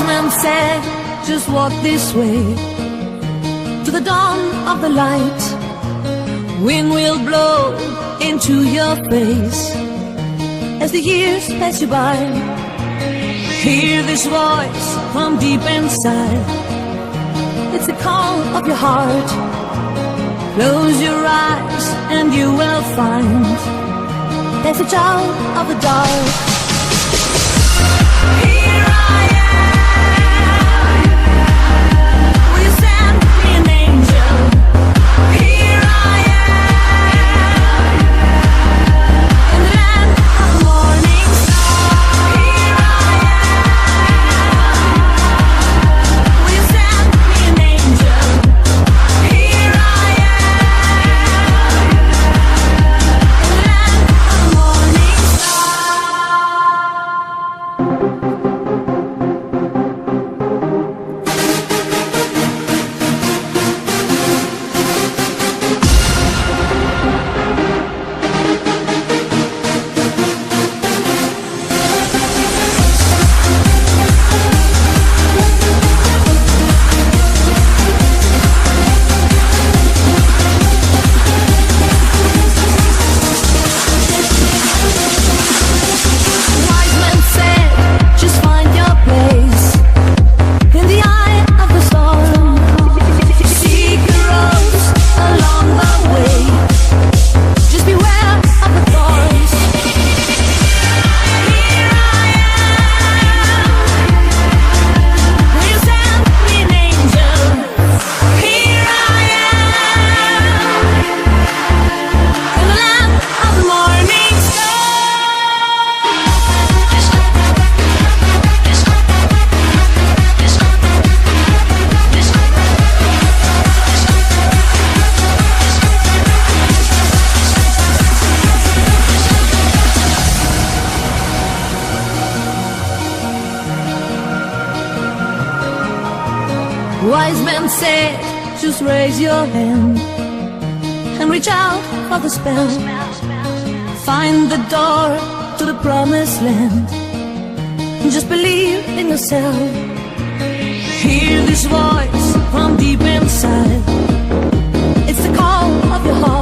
Wise men said, just walk this way to the dawn of the light. Wind will blow into your face as the years pass you by. Hear this voice from deep inside. It's the call of your heart. Close your eyes and you will find there's a child of the dark. Here I am. Will you send me an angel? Here I am. In the land of the morning star. Here I am. Will you send me an angel? Here I am. In the land of the morning star. Wise men said, just find your place in the eye of the storm. Seek the roads along the way. Just beware of the thorns. Here I am. Will you send me an angel? Here I am. In the land of the morning star. Wise men said, just raise your hand and reach out for the spell. Find the door to the promised land. Just believe in yourself. Hear this voice from deep inside. It's the call of your heart.